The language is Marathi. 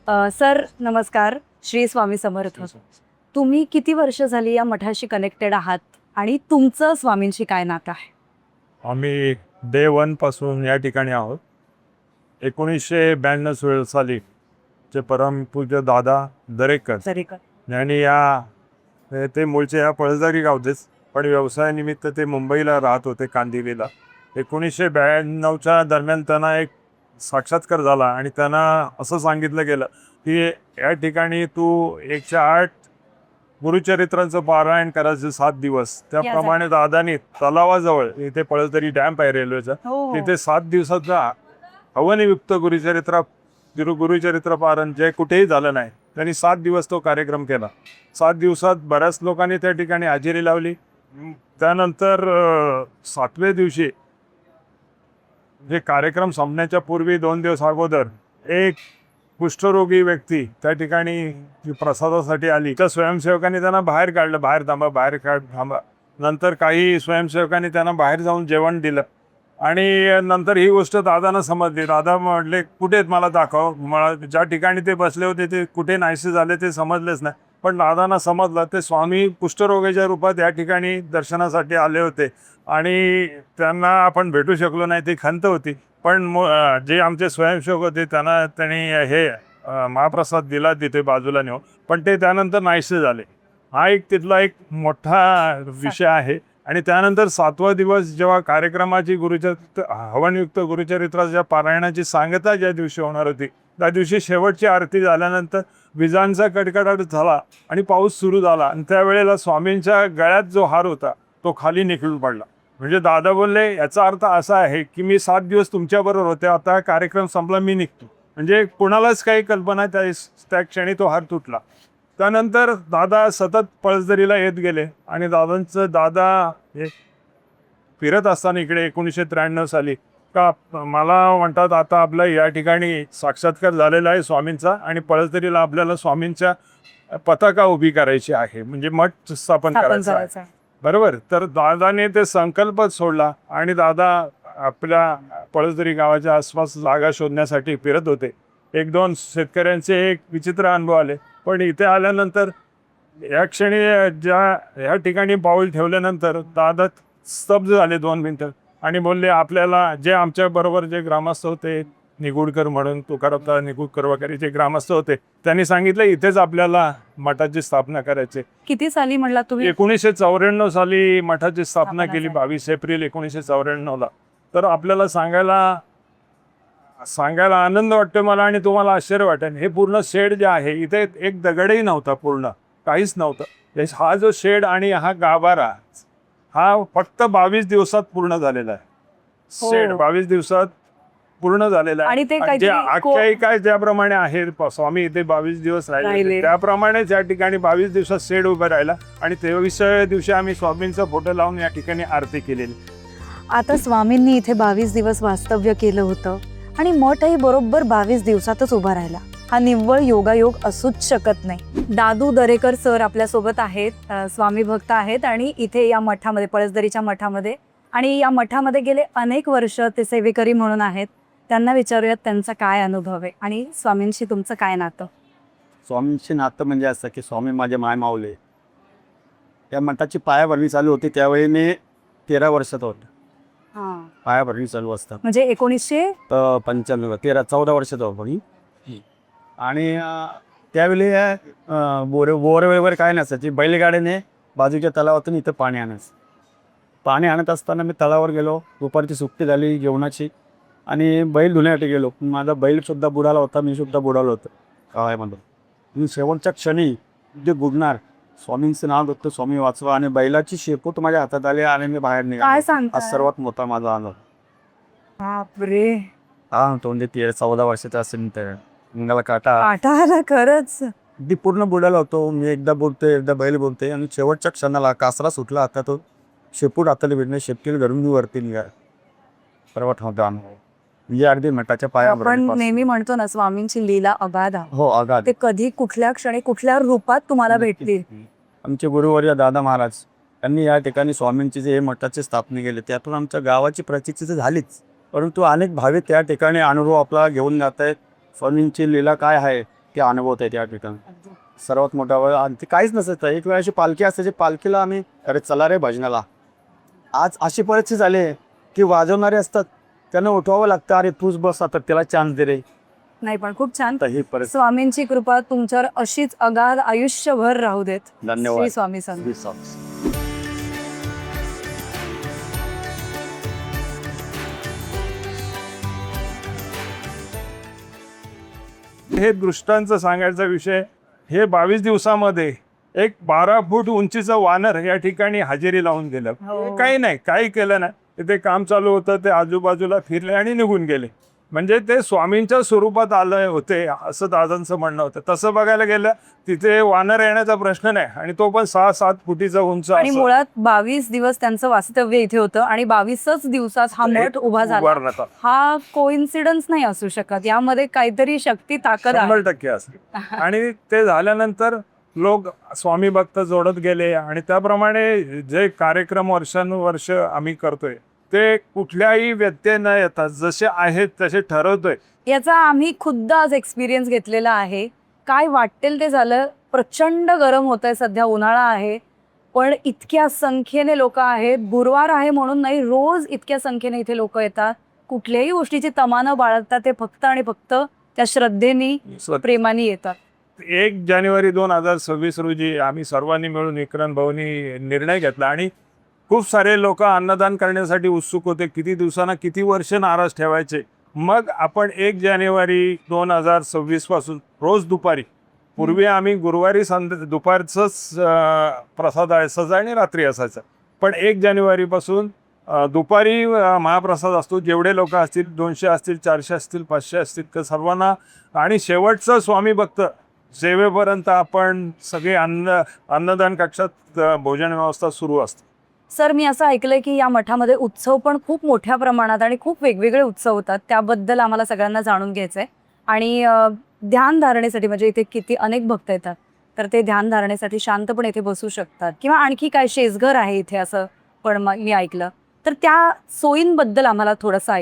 सर नमस्कार. श्री स्वामी समर्थ. तुम्ही किती वर्ष झाली या मठाशी कनेक्टेड आहात आणि तुमचं स्वामींशी काय नातं आहे? आम्ही डे वन पासून या ठिकाणी आहोत. 1992 साली जे परमपूज्य दादा दरेकर दरेकर. यांनी ते मूळचे या पळसदारी गावचेच, पण व्यवसायानिमित्त ते मुंबईला राहत होते, कांदिवलीला. 1992च्या दरम्यान त्यांना एक साक्षात्कार झाला आणि त्यांना असं सांगितलं गेलं की या ठिकाणी तू 108 गुरुचरित्रांचं पारायण करायचं 7 दिवस. त्याप्रमाणे दादानी तलावाजवळ इथे पळसदरी डॅम्प आहे रेल्वेचा, तिथे 7 दिवसाचा हवनयुक्त गुरुचरित्र पारायण जे कुठेही झालं नाही. त्यांनी 7 दिवस तो कार्यक्रम केला. 7 दिवसात बऱ्याच लोकांनी त्या ठिकाणी हजेरी लावली. त्यानंतर 7व्या दिवशी जे कार्यक्रम संपण्याच्या पूर्वी 2 दिवस अगोदर एक कुष्ठरोगी व्यक्ती त्या ठिकाणी प्रसादासाठी आली. त्या स्वयंसेवकांनी त्यांना बाहेर काढलं, बाहेर थांबा. नंतर काही स्वयंसेवकांनी त्यांना बाहेर जाऊन जेवण दिलं आणि नंतर ही गोष्ट दादांना समजली. दादा म्हटले कुठे मला दाखव. मला ज्या ठिकाणी ते बसले होते ते कुठे नाहीसे झाले ते समजलेच नाही, पण दादांना समजलं ते स्वामी कुष्ठरोगाच्या रूपात या ठिकाणी दर्शनासाठी आले होते आणि त्यांना आपण भेटू शकलो नाही. ती खंत होती, पण जे आमचे स्वयंसेवक होते त्यांनी हे महाप्रसाद दिला तिथे बाजूला नेऊन, पण ते त्यानंतर नाहीसे झाले. हा एक तिथला एक मोठा विषय आहे. आणि त्यानंतर 7वा दिवस जेव्हा कार्यक्रमाची हवनयुक्त गुरुचरित्राच्या पारायणाची सांगता ज्या दिवशी होणार होती, त्या दिवशी शेवटची आरती झाल्यानंतर विजांचा कडकडाट झाला आणि पाऊस सुरू झाला आणि त्यावेळेला स्वामींच्या गळ्यात जो हार होता तो खाली निखळून पडला. म्हणजे दादा बोलले याचा अर्थ असा आहे की मी 7 दिवस तुमच्याबरोबर होते, आता कार्यक्रम संपला, मी निघतो. म्हणजे कुणालाच काही कल्पना त्या क्षणी तो हार तुटला. त्यानंतर दादा सतत पळसदरीला येत गेले आणि दादा हे फिरत असताना इकडे 1993 साली का मला म्हणतात आता आपला या ठिकाणी साक्षात्कार झालेला आहे स्वामींचा आणि पळसदरीला आपल्याला स्वामींच्या पताका उभी करायची आहे, म्हणजे मठ स्थापन करायचं आहे. बरोबर. तर दादाने ते संकल्पच सोडला आणि दादा आपल्या पळसदरी गावाच्या आसपास जागा शोधण्यासाठी फिरत होते. 1-2 शेतकऱ्यांचे एक विचित्र अनुभव आले, पण इथे आल्यानंतर या क्षणी ह्या ठिकाणी पाऊल ठेवल्यानंतर दादा स्तब्ध झाले 2 मिनिटं आणि बोलले आपल्याला जे आमच्या बरोबर जे ग्रामस्थ होते, निगुडकर म्हणून तुकाराम निगुडकर वगैरे जे ग्रामस्थ होते, त्यांनी सांगितलं इथेच आपल्याला मठाची स्थापना करायची. किती साली म्हणला तुम्ही? 1994 साली मठाची स्थापना केली, 22 एप्रिल 1994ला. तर आपल्याला सांगायला आनंद वाटतो मला आणि तुम्हाला आश्चर्य वाटेल, हे पूर्ण शेड जे आहे इथे एक दगडही नव्हता, पूर्ण काहीच नव्हतं. हा जो शेड आणि हा गाभारा हा फक्त 22 दिवसात पूर्ण झालेला आहे. शेड 22 दिवसात पूर्ण झालेला आहे. आणि ते जे आख्यायिका ज्याप्रमाणे आहे स्वामी इथे 22 दिवस राहिले त्याप्रमाणेच या ठिकाणी 22 दिवसात शेड उभा राहिला आणि 23व्या दिवशी आम्ही स्वामींचा फोटो लावून या ठिकाणी आरती केलेली. आता स्वामींनी इथे 22 दिवस वास्तव्य केलं होतं आणि मठही बरोबर 22 दिवसातच उभा राहिला. हा निव्वळ योगायोग असूच शकत नाही. दादू दरेकर सर आपल्यासोबत आहेत, स्वामी भक्त आहेत आणि इथे या मठामध्ये पळसदरीच्या मठामध्ये आणि या मठामध्ये गेले अनेक वर्ष ते सेवेकरी म्हणून आहेत. त्यांना विचारूयात त्यांचा काय अनुभव आहे आणि स्वामींशी तुमचं काय नातं? स्वामींशी नातं म्हणजे असं की स्वामी माझे माय माऊले. त्या मठाची पायाभरणी चालू होती त्यावेळी मी 13 वर्षात होतो. पायाभरणी चालू असतात म्हणजे 1995 14 वर्षात होतो मी. आणि त्यावेळी बोर वगैरे काय नसायची, बैलगाडीने बाजूच्या तलावातून इथं पाणी आणायचं. पाणी आणत असताना मी तळावर गेलो, दुपारची सुट्टी झाली जेवणाची आणि बैल धुण्यासाठी गेलो. माझा बैलसुद्धा बुडाला होता, मी सुद्धा बुडालो होतो गावामध्ये. मी शेवटच्या क्षणी जे बुडणार स्वामींचं नाव घेतलं, स्वामी वाचवा, आणि बैलाची शेपूट माझ्या हातात आली आणि मी बाहेर निघालो. हा सर्वात मोठा माझा अनुभव. बापरे. हा तो म्हणजे 14 वर्षाचा असेल तर अंगाला काटा आला खरंच. ती पूर्ण बुडाला होतो मी. एकदा बोलते एकदा बैल बोलते आणि शेवटच्या क्षणाला कासरा सुटला, आता तो शेपूट हाताला भेटणे, शेपटीला घरून मी वरती निघाल. सर्वात मोठा अनुभव म्हणजे अगदी मठाच्या पायावर. आपण नेहमी म्हणतो ना स्वामींची लीला अगाध. हो अगाध. ते कधी कुठल्या क्षणी कुठल्या रूपात तुम्हाला भेटतील. आमचे गुरुवर्य दादा महाराज त्यांनी या ठिकाणी स्वामींची जे मठाची स्थापना केली, त्यातून आमच्या गावाची प्रचिती झालीच, परंतु अनेक भाविक त्या ठिकाणी अनुभव आपला घेऊन जात आहेत. स्वामींची लीला काय आहे ते अनुभवत आहे त्या ठिकाणी सर्वात मोठा वेळ. आणि ते काहीच नसायचं. एक वेळ अशी पालखी असायची, पालखीला आम्ही अरे चला रे भजनाला. आज अशी परिस्थिती झाली आहे की वाजवणारे असतात त्यांना उठवावं लागतं, अरे तूच बस आता त्याला चान्स दे रे. नाही पण खूप छान. तर ही परिस्थिती. स्वामींची कृपा तुमच्यावर अशीच अगाध आयुष्यभर राहू देत. धन्यवाद. श्री स्वामी समर्थ. हे दृष्टांत सांगायचा विषय, हे 22 दिवसामध्ये एक 12 फूट उंचीचं वानर या ठिकाणी हजेरी लावून गेलं. हो. काही नाही, काही केलं नाही. तिथे काम चालू होतं, ते आजूबाजूला फिरले आणि निघून गेले. म्हणजे ते स्वामींच्या स्वरूपात आले होते असं दादांचं म्हणणं होतं. तसं बघायला गेलं तिथे वानर येण्याचा प्रश्न नाही, आणि तो पण 6-7 फुटीचा उंच. आणि मुळात 22 दिवस त्यांचं वास्तव्य इथे होतं आणि 22च दिवसात हा मठ उभा झाला. उभारण्यात आला. हा कोइन्सिडन्स नाही असू शकत. यामध्ये काहीतरी शक्ती ताकद आहे. 100% असते. आणि ते झाल्यानंतर लोक स्वामी भक्त जोडत गेले, आणि त्याप्रमाणे जे कार्यक्रम वर्षानुवर्ष आम्ही करतोय ते कुठल्याही व्यत्यय न येतात जसे आहेत तसे ठरवतोय. याचा आम्ही खुद्द आज एक्सपिरियन्स घेतलेला आहे. काय वाटेल ते झालं. प्रचंड गरम होतंय, सध्या उन्हाळा आहे, पण इतक्या संख्येने लोक आहेत. गुरुवार आहे म्हणून नाही, रोज इतक्या संख्येने इथे लोक येतात. कुठल्याही गोष्टीची तमा न बाळगता ते फक्त आणि फक्त त्या श्रद्धेनी प्रेमाने येतात. 1 जानेवारी 2026 रोजी आम्ही सर्वांनी मिळून विक्रांत भाऊनी निर्णय घेतला, आणि खूप सारे लोक अन्नदान करण्यासाठी उत्सुक होते. किती दिवसांना किती वर्ष नाराज ठेवायचे. मग आपण 1 जानेवारी 2026 पासून रोज दुपारी, पूर्वी आम्ही गुरुवारी दुपारचंच प्रसाद असायचा आणि रात्री असायचा, पण 1 जानेवारीपासून दुपारी महाप्रसाद असतो. जेवढे लोक असतील, 200 असतील, 400 असतील, 500 असतील, तर सर्वांना. आणि शेवटचं स्वामी भक्त सेवेपर्यंत आपण सगळे अन्नदान कक्षात भोजन व्यवस्था सुरू असते. सर, मी असं ऐकलंय की या मठामध्ये उत्सव पण खूप मोठ्या प्रमाणात आणि खूप वेगवेगळे उत्सव होतात. त्याबद्दल आम्हाला सगळ्यांना जाणून घ्यायचंय. आणि ध्यान धारणेसाठी, म्हणजे इथे किती अनेक भक्त येतात, तर ते ध्यान धारणेसाठी शांतपणे इथे बसू शकतात, किंवा आणखी काय शेजघर आहे इथे असं पण मी ऐकलं. तर त्या सोयींबद्दल आम्हाला थोडंसं